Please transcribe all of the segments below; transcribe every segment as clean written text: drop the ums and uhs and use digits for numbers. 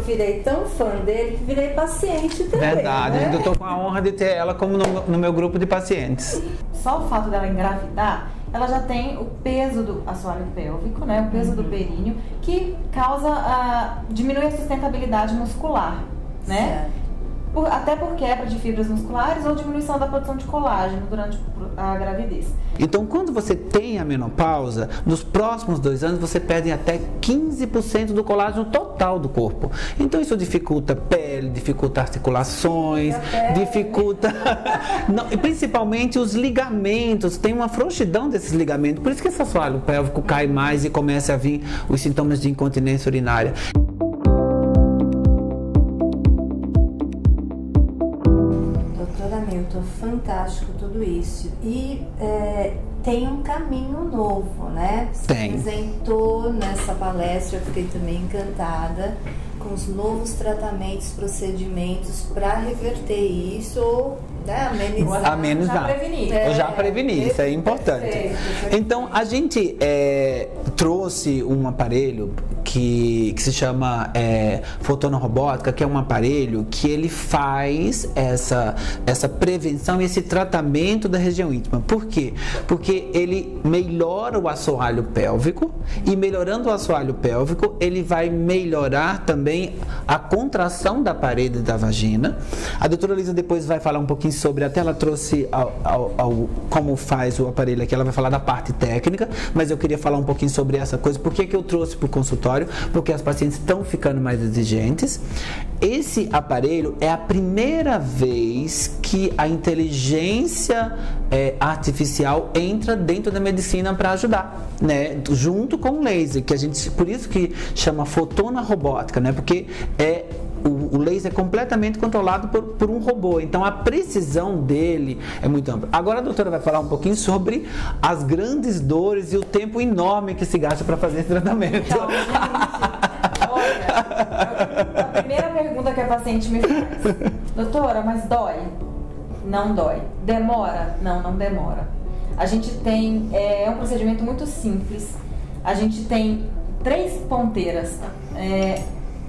virei tão fã dele que virei paciente também. Verdade, né? eu tô com a honra de ter ela como no meu grupo de pacientes. Só o fato dela engravidar, ela já tem o peso do assoalho pélvico, né? O peso do períneo, que causa, diminui a sustentabilidade muscular, né? Até por quebra de fibras musculares ou diminuição da produção de colágeno durante a gravidez. Então, quando você tem a menopausa, nos próximos 2 anos você perde até 15% do colágeno total do corpo. Então, isso dificulta pele, dificulta articulações, dificulta... Não, e principalmente os ligamentos, tem uma frouxidão desses ligamentos. Por isso que esse assoalho pélvico cai mais e começa a vir os sintomas de incontinência urinária. Fantástico tudo isso. E tem um caminho novo, né? Você apresentou nessa palestra, eu fiquei também encantada com os novos tratamentos, procedimentos para reverter isso ou amenizar. Eu já preveni, isso é importante. Perfeito. Então, a gente trouxe um aparelho que se chama fotonorrobótica, que é um aparelho que ele faz essa prevenção e esse tratamento da região íntima. Por quê? Porque ele melhora o assoalho pélvico e melhorando o assoalho pélvico, ele vai melhorar também a contração da parede da vagina. A doutora Luísa depois vai falar um pouquinho sobre, até ela trouxe como faz o aparelho aqui, ela vai falar da parte técnica, mas eu queria falar um pouquinho sobre essa coisa. Por que eu trouxe para o consultório? Porque as pacientes estão ficando mais exigentes. Esse aparelho é a primeira vez que a inteligência artificial entra dentro da medicina para ajudar, né? Junto com o laser, que a gente, por isso que chama fotonorobótica, né? Porque o laser é completamente controlado por um robô, então a precisão dele é muito ampla. Agora a doutora vai falar um pouquinho sobre as grandes dores e o tempo enorme que se gasta para fazer esse tratamento. Então, gente, olha, a primeira pergunta que a paciente me faz: doutora, mas dói? Não dói. Demora? Não demora. A gente tem, um procedimento muito simples. A gente tem 3 ponteiras.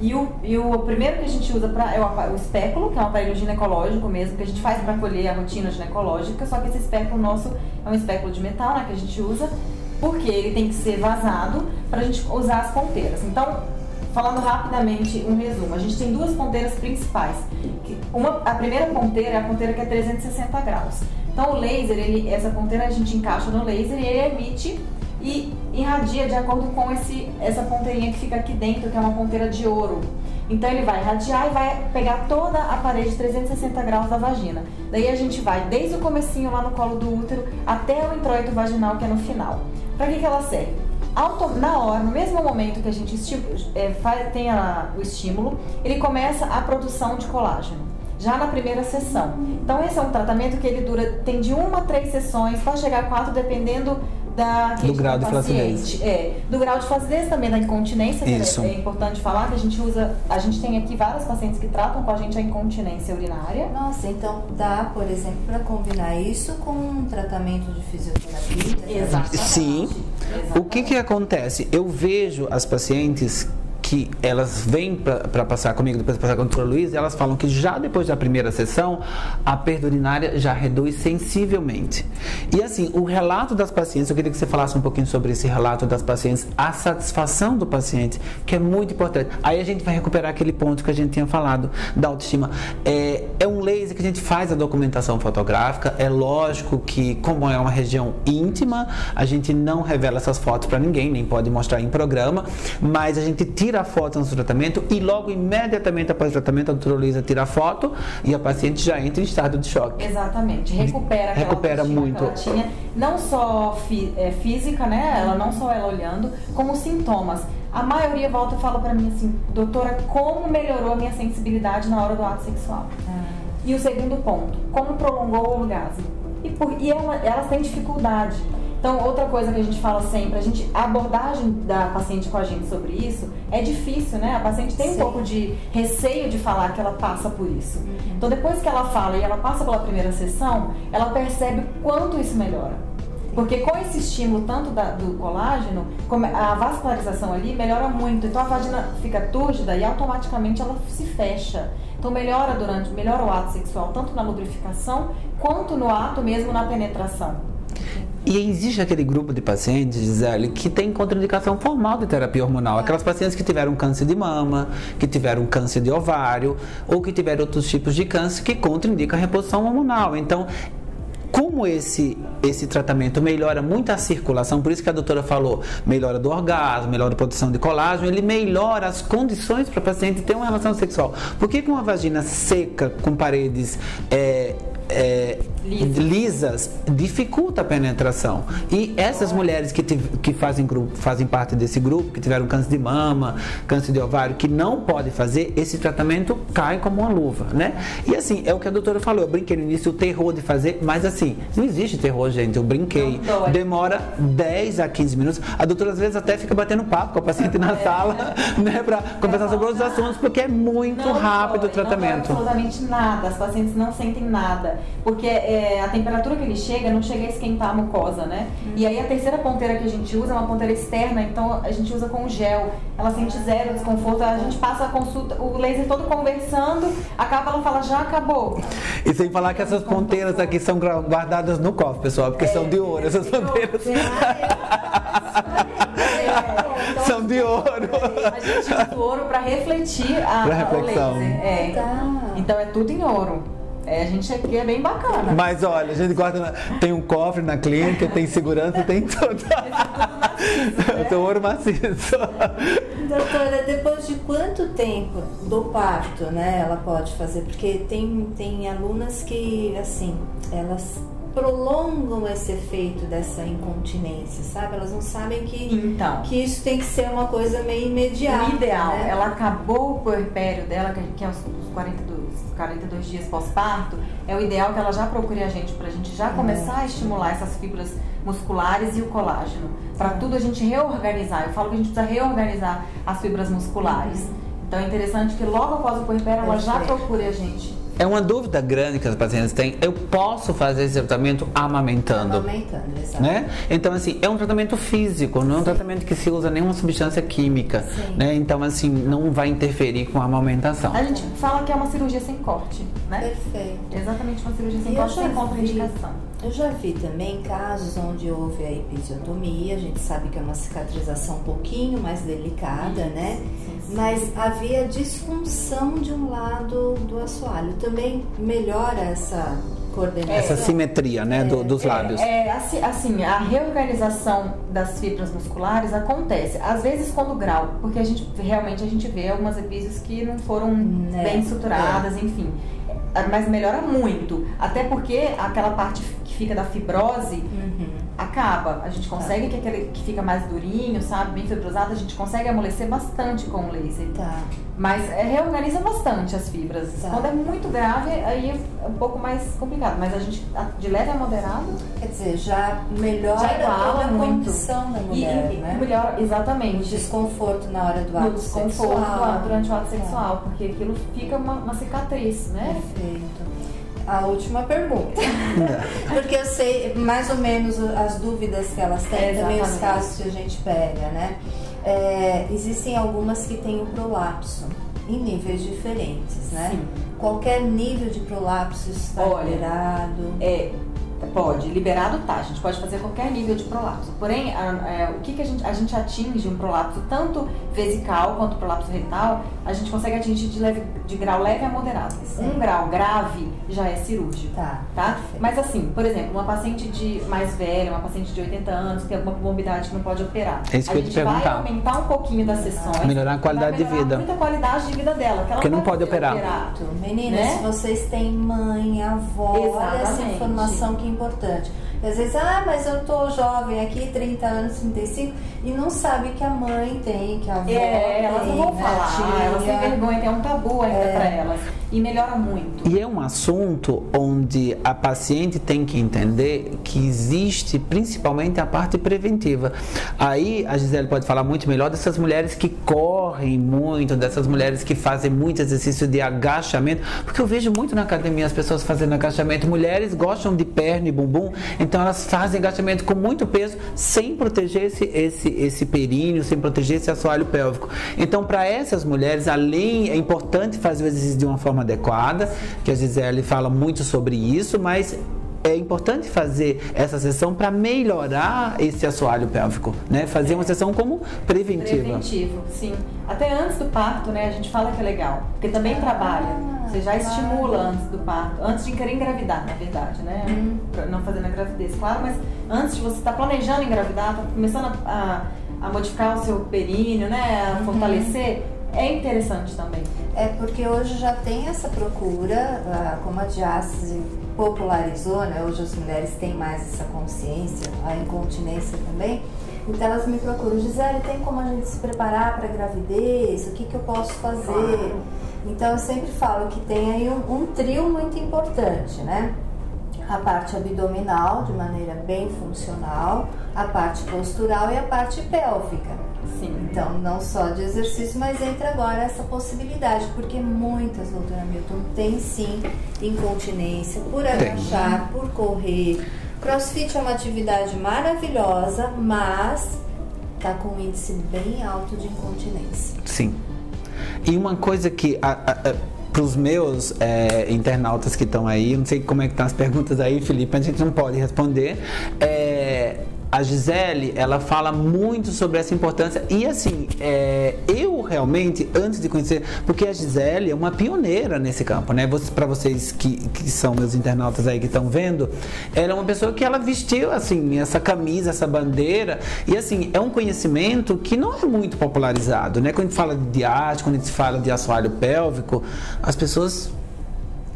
E o primeiro que a gente usa é o espéculo, que é um aparelho ginecológico mesmo, que a gente faz para colher a rotina ginecológica, só que esse espéculo nosso é um espéculo de metal, né, que a gente usa, porque ele tem que ser vazado para a gente usar as ponteiras. Então, falando rapidamente um resumo, a gente tem 2 ponteiras principais. A primeira ponteira é a ponteira que é 360 graus. Então o laser, essa ponteira a gente encaixa no laser e ele emite e irradia de acordo com essa ponteirinha que fica aqui dentro, que é uma ponteira de ouro. Então ele vai irradiar e vai pegar toda a parede 360 graus da vagina. Daí a gente vai desde o comecinho lá no colo do útero até o introito vaginal, que é no final. Para que ela serve? Na hora, no mesmo momento que a gente tem o estímulo, ele começa a produção de colágeno, já na primeira sessão. Então esse é um tratamento que ele tem de 1 a 3 sessões, pode chegar a 4, dependendo do grau de flacidez. Do grau de flacidez, também da incontinência, que é importante falar, que a gente tem aqui várias pacientes que tratam com a gente a incontinência urinária. Nossa, então dá, por exemplo, para combinar isso com um tratamento de fisioterapia? Exatamente. Sim. Exatamente. O que acontece? Eu vejo as pacientes que elas vêm para passar comigo, depois de passar com a doutora Luísa, elas falam que já depois da primeira sessão, a perda urinária já reduz sensivelmente. E assim, o relato das pacientes, eu queria que você falasse um pouquinho sobre esse relato das pacientes, a satisfação do paciente, que é muito importante. Aí a gente vai recuperar aquele ponto que a gente tinha falado, da autoestima. É um laser que a gente faz a documentação fotográfica, é lógico que, como é uma região íntima, a gente não revela essas fotos para ninguém, nem pode mostrar em programa, mas a gente tira a foto no tratamento e logo imediatamente após o tratamento a doutora Luísa tira a foto e a paciente já entra em estado de choque. Exatamente, recupera muito que ela tinha, não só física, né, ela não só ela olhando, como sintomas. A maioria volta e fala pra mim assim: doutora, como melhorou a minha sensibilidade na hora do ato sexual? E o segundo ponto, como prolongou o orgasmo? E elas têm dificuldade. Então, outra coisa que a gente fala sempre, a abordagem da paciente com a gente sobre isso é difícil, né? A paciente tem um pouco de receio de falar que ela passa por isso. Então, depois que ela fala e ela passa pela primeira sessão, ela percebe quanto isso melhora. Porque com esse estímulo tanto do colágeno, a vascularização ali melhora muito. Então a vagina fica túrgida e automaticamente ela se fecha. Então melhora o ato sexual, tanto na lubrificação quanto no ato mesmo na penetração. E existe aquele grupo de pacientes, Gisele, que tem contraindicação formal de terapia hormonal. Aquelas pacientes que tiveram câncer de mama, que tiveram câncer de ovário, ou que tiveram outros tipos de câncer que contraindicam a reposição hormonal. Então, como esse tratamento melhora muito a circulação, por isso que a doutora falou, melhora do orgasmo, melhora a produção de colágeno, ele melhora as condições para o paciente ter uma relação sexual. Por que com uma vagina seca, com paredes lisas, dificulta a penetração? E essas mulheres que fazem parte desse grupo, que tiveram câncer de mama, câncer de ovário, que não podem fazer, esse tratamento cai como uma luva, né? E assim, é o que a doutora falou, eu brinquei no início, o terror de fazer, mas assim, não existe terror, gente, eu brinquei, demora 10 a 15 minutos, a doutora às vezes até fica batendo papo com a paciente na sala, né, pra conversar sobre outros assuntos, porque é muito rápido o tratamento. Não dói absolutamente nada, as pacientes não sentem nada, porque a temperatura que ele chega não chega a esquentar a mucosa, né? E aí a terceira ponteira que a gente usa é uma ponteira externa, então a gente usa com gel, ela sente zero desconforto, a gente passa a consulta, o laser todo conversando, acaba, ela fala, já acabou. E sem falar que essas ponteiras aqui são guardadas no cofre, pessoal, porque são de ouro, essas ponteiras. São de ouro. A gente usa o ouro para refletir o laser. Então é tudo em ouro. A gente aqui é bem bacana. Mas olha, a gente guarda, tem um cofre na clínica, tem segurança, tem tudo. Tem ouro maciço. Doutora, depois de quanto tempo do parto, né, ela pode fazer? Porque tem alunas que, assim, elas prolongam esse efeito dessa incontinência, sabe? Elas não sabem que isso tem que ser uma coisa meio imediata. O ideal, né? Ela acabou o puerpério dela, que é os 42 dias pós-parto, é o ideal que ela já procure a gente, pra gente já começar a estimular essas fibras musculares e o colágeno. Pra tudo a gente reorganizar. Eu falo que a gente precisa reorganizar as fibras musculares. Então é interessante que logo após o puerpério ela já procure a gente. É uma dúvida grande que as pacientes têm. Eu posso fazer esse tratamento amamentando? Amamentando, exato. Né? Então, assim, é um tratamento físico, não é um tratamento que se usa nenhuma substância química. Né? Então, assim, não vai interferir com a amamentação. A gente fala que é uma cirurgia sem corte, né? Perfeito. Exatamente, uma cirurgia sem corte, sem contraindicação. Eu já vi também casos onde houve a episiotomia, a gente sabe que é uma cicatrização um pouquinho mais delicada, né? Mas havia disfunção de um lado do assoalho. Também melhora essa coordenação? Essa simetria, né, dos lábios. Assim, a reorganização das fibras musculares acontece, às vezes quando grau, porque a gente vê algumas epísios que não foram bem estruturadas, enfim. Mas melhora muito, até porque aquela parte que fica da fibrose acaba. A gente consegue que aquele que fica mais durinho, sabe, bem fibrosado, a gente consegue amolecer bastante com o laser. Mas reorganiza bastante as fibras. Quando é muito grave, aí é um pouco mais complicado. Mas a gente, de leve a moderado... Quer dizer, já melhora toda a condição da mulher, né? Melhora, exatamente. O desconforto na hora do ato sexual. Durante o ato sexual, porque aquilo fica uma cicatriz, né? Perfeito. A última pergunta. Porque eu sei mais ou menos as dúvidas que elas têm, também os casos que a gente pega, né? Existem algumas que têm o prolapso em níveis diferentes, né? Sim. Qualquer nível de prolapso está liberado? Pode, liberado tá, a gente pode fazer qualquer nível de prolapso. Porém, o que a gente atinge um prolapso tanto vesical quanto prolapso retal, a gente consegue atingir de grau leve a moderado. Um grau grave já é cirúrgico, tá? Mas assim, por exemplo, uma paciente mais velha, uma paciente de 80 anos, que tem alguma comorbidade que não pode operar, a gente vai aumentar um pouquinho das sessões, melhorar a qualidade de vida, muita qualidade de vida dela, que ela porque não pode operar. Meninas, né? Se vocês têm mãe, avó, olha essa informação que é importante. Às vezes, mas eu tô jovem aqui, 30 anos, 35, e não sabe que a mãe tem, que a avó tem, elas não vão falar, elas têm vergonha, tem um tabu ainda pra elas. E melhora muito. E é um assunto onde a paciente tem que entender que existe principalmente a parte preventiva. Aí a Gisele pode falar muito melhor dessas mulheres que correm muito, dessas mulheres que fazem muito exercício de agachamento, porque eu vejo muito na academia as pessoas fazendo agachamento. Mulheres gostam de perna e bumbum, então elas fazem agachamento com muito peso, sem proteger esse períneo, sem proteger esse assoalho pélvico. Então, para essas mulheres, além, é importante fazer o exercício de uma forma adequada, que a Gisele fala muito sobre isso, mas é importante fazer essa sessão para melhorar esse assoalho pélvico, né? Fazer uma sessão como preventiva. Preventivo, sim. Até antes do parto, né? A gente fala que é legal, porque também trabalha. Você já estimula antes do parto, antes de querer engravidar, na verdade, né? Não fazendo a gravidez, claro, mas antes de você estar planejando engravidar, tá começando a modificar o seu períneo, né? A fortalecer, é interessante também. É porque hoje já tem essa procura, como a diástase popularizou, né? Hoje as mulheres têm mais essa consciência, a incontinência também. Então elas me procuram: Gisele, tem como a gente se preparar para a gravidez? O que eu posso fazer? Claro. Então eu sempre falo que tem aí um trio muito importante, né? A parte abdominal, de maneira bem funcional, a parte postural e a parte pélvica. Sim. Então, não só de exercício, mas entra agora essa possibilidade, porque muitas, doutora Milton, tem sim incontinência por agachar, por correr. CrossFit é uma atividade maravilhosa, mas está com um índice bem alto de incontinência. Sim. E uma coisa que... para os meus internautas que estão aí, não sei como é que estão as perguntas aí, Felipe, a gente não pode responder. A Gisele, ela fala muito sobre essa importância e assim, eu realmente, antes de conhecer, porque a Gisele é uma pioneira nesse campo, né? Para vocês que são meus internautas aí que estão vendo, ela é uma pessoa que ela vestiu assim, essa camisa, essa bandeira, e assim, é um conhecimento que não é muito popularizado, né? Quando a gente fala de diástase, quando a gente fala de assoalho pélvico, as pessoas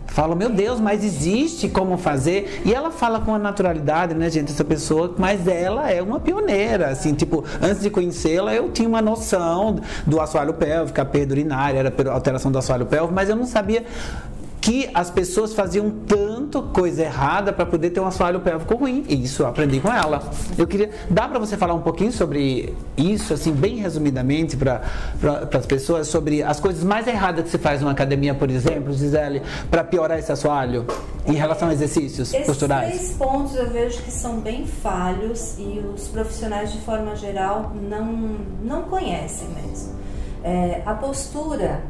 falam: meu Deus, mas existe como fazer? E ela fala com a naturalidade, né, gente, essa pessoa, mas ela é uma pioneira, assim, tipo, antes de conhecê-la, eu tinha uma noção do assoalho pélvico, a perda urinária, era alteração do assoalho pélvico, mas eu não sabia que as pessoas faziam tanto coisa errada para poder ter um assoalho pélvico ruim. E isso eu aprendi com ela. Eu queria... Dá para você falar um pouquinho sobre isso, assim, bem resumidamente para as pessoas, sobre as coisas mais erradas que se faz numa academia, por exemplo, Gisele, para piorar esse assoalho em relação a exercícios posturais? Esses 3 pontos eu vejo que são bem falhos e os profissionais, de forma geral, não conhecem mesmo. A postura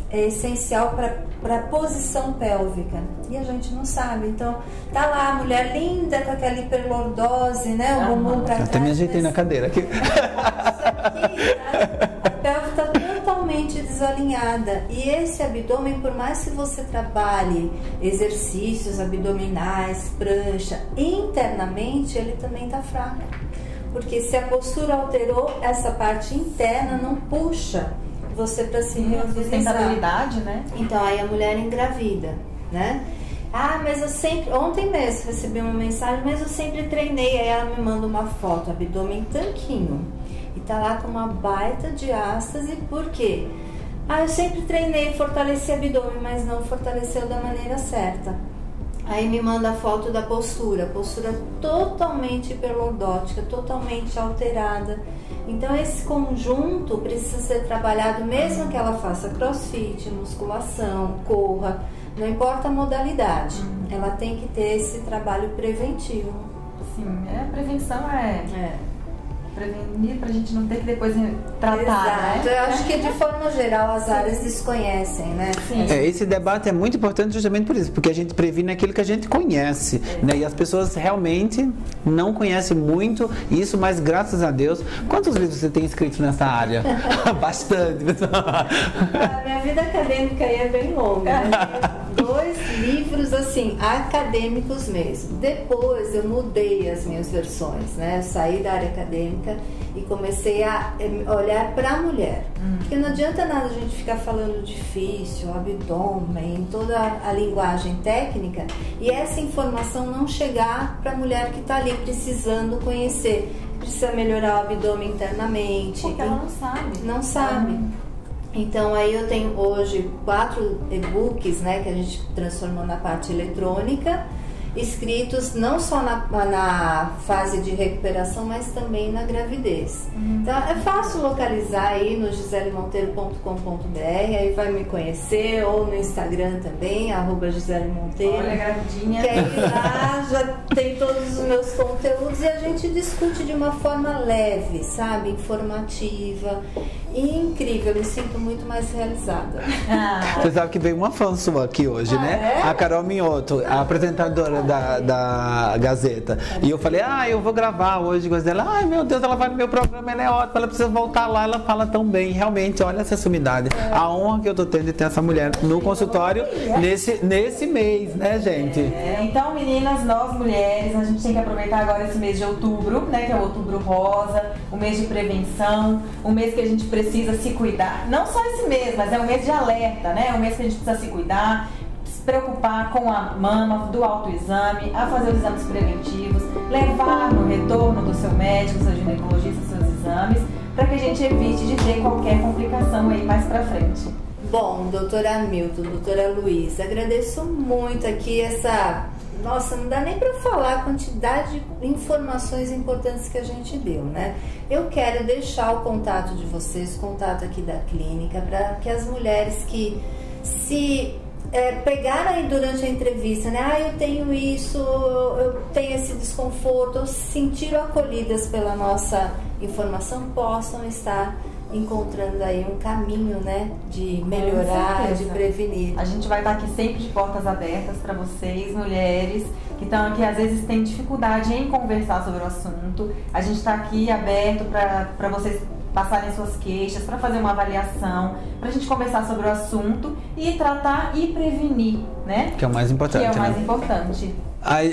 é essencial para a posição pélvica e a gente não sabe. Então tá lá a mulher linda com aquela hiperlordose, né, o bumbum para trás. Até me ajeitei na cadeira aqui. A pelve está totalmente desalinhada e esse abdômen, por mais que você trabalhe exercícios abdominais, prancha, internamente ele também está fraco, porque se a postura alterou, essa parte interna não puxa você para se reorganizar. Sustentabilidade, né? Então aí a mulher engravida, né? Ah, mas eu sempre... Ontem mesmo recebi uma mensagem, mas eu sempre treinei. Aí ela me manda uma foto, abdômen tanquinho. E tá lá com uma baita diástase. Por quê? Ah, eu sempre treinei, fortaleci abdômen, mas não fortaleceu da maneira certa. Aí me manda a foto da postura totalmente hiperlordótica, totalmente alterada. Então esse conjunto precisa ser trabalhado, mesmo que ela faça crossfit, musculação, corra, não importa a modalidade, ela tem que ter esse trabalho preventivo. Sim, a prevenção prevenir pra gente não ter que depois tratar. Exato. Né? Eu acho que de forma geral as áreas desconhecem, né? Sim. Esse debate é muito importante justamente por isso, porque a gente previne aquilo que a gente conhece, né? E as pessoas realmente não conhecem muito isso, mas graças a Deus. Quantos livros você tem escrito nessa área? Bastante. A minha vida acadêmica aí é bem longa, né? 2 livros assim, acadêmicos mesmo. Depois eu mudei as minhas versões, né? Eu saí da área acadêmica e comecei a olhar para a mulher. Porque não adianta nada a gente ficar falando difícil, abdômen, toda a linguagem técnica e essa informação não chegar para a mulher que está ali precisando conhecer. Precisa melhorar o abdômen internamente. Porque ela não sabe. Não sabe. Então aí eu tenho hoje 4 e-books, né, que a gente transformou na parte eletrônica escritos não só na fase de recuperação, mas também na gravidez. Então é fácil localizar aí no giselemonteiro.com.br, aí vai me conhecer, ou no Instagram também, @GiseleMonteiro. Olha, gravidinha. Que aí lá já tem todos os meus conteúdos e a gente discute de uma forma leve, sabe? Informativa e incrível, eu me sinto muito mais realizada. Você sabe que veio uma fã sua aqui hoje, né? É? A Carol Minhoto, a apresentadora da Gazeta. E eu falei, eu vou gravar hoje com ela. Ai, meu Deus, ela vai no meu programa, ela é ótima, ela precisa voltar lá, ela fala tão bem. Realmente, olha essa sumidade. A honra que eu tô tendo de ter essa mulher no consultório nesse mês, né, gente? Então, meninas, nós mulheres, a gente tem que aproveitar agora esse mês de outubro, né? Que é o Outubro Rosa, o mês de prevenção, o mês que a gente precisa se cuidar. Não só esse mês, mas é um mês de alerta, né? É um mês que a gente precisa se cuidar, se preocupar com a mama, do autoexame, a fazer os exames preventivos, levar no retorno do seu médico, seu ginecologista, seus exames, para que a gente evite de ter qualquer complicação aí mais pra frente. Bom, doutora Hamilton, doutora Luísa, agradeço muito aqui Nossa, não dá nem para falar a quantidade de informações importantes que a gente deu, né? Eu quero deixar o contato de vocês, o contato aqui da clínica, para que as mulheres que se pegaram aí durante a entrevista, né? Eu tenho isso, eu tenho esse desconforto, ou se sentiram acolhidas pela nossa informação, possam estar encontrando aí um caminho, né, de melhorar, de prevenir. A gente vai estar aqui sempre de portas abertas para vocês, mulheres que estão aqui, às vezes têm dificuldade em conversar sobre o assunto. A gente está aqui aberto para vocês passarem suas queixas, para fazer uma avaliação, para a gente conversar sobre o assunto e tratar e prevenir, né? Que é o mais importante. Que é o mais importante.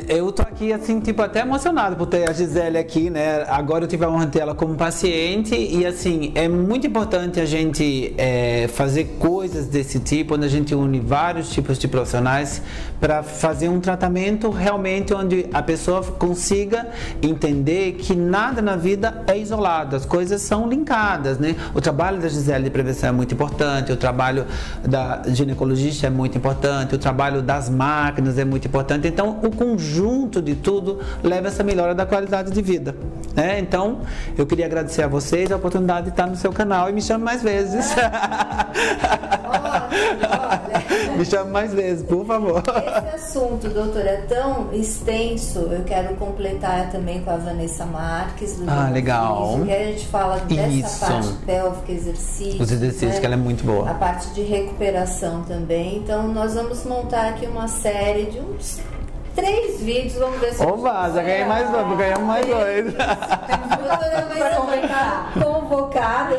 Eu tô aqui, assim, tipo, até emocionado por ter a Gisele aqui, né? Agora eu tive a honra de ter ela como paciente e, assim, é muito importante a gente fazer coisas desse tipo, onde a gente une vários tipos de profissionais para fazer um tratamento realmente onde a pessoa consiga entender que nada na vida é isolado, as coisas são linkadas, né? O trabalho da Gisele de prevenção é muito importante, o trabalho da ginecologista é muito importante, o trabalho das máquinas é muito importante, então o conjunto de tudo leva essa melhora da qualidade de vida, né? Então, eu queria agradecer a vocês a oportunidade de estar no seu canal e me chame mais vezes. Olha. Me chame mais vezes, por favor. Esse assunto, doutora, é tão extenso, eu quero completar também com a Vanessa Marques do legal. Físico, que a gente fala dessa Isso. parte pélvica, exercício. Os exercícios, né? Que ela é muito boa. A parte de recuperação também. Então, nós vamos montar aqui uma série de uns 3 vídeos, vamos ver se... Oba, já ganhei mais dois, vou ganhar mais dois. Convocada.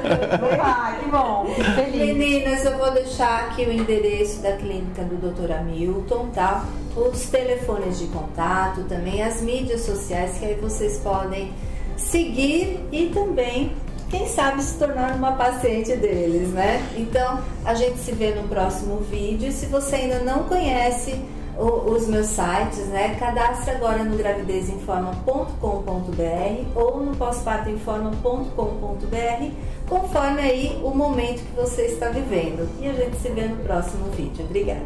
Que bom, que feliz. Meninas, eu vou deixar aqui o endereço da clínica do Dr. Hamilton, tá? Os telefones de contato, também as mídias sociais, que aí vocês podem seguir e também, quem sabe, se tornar uma paciente deles, né? Então, a gente se vê no próximo vídeo. Se você ainda não conhece os meus sites, né? Cadastre agora no gravidezinforma.com.br ou no pós-partoinforma.com.br, conforme aí o momento que você está vivendo. E a gente se vê no próximo vídeo. Obrigada!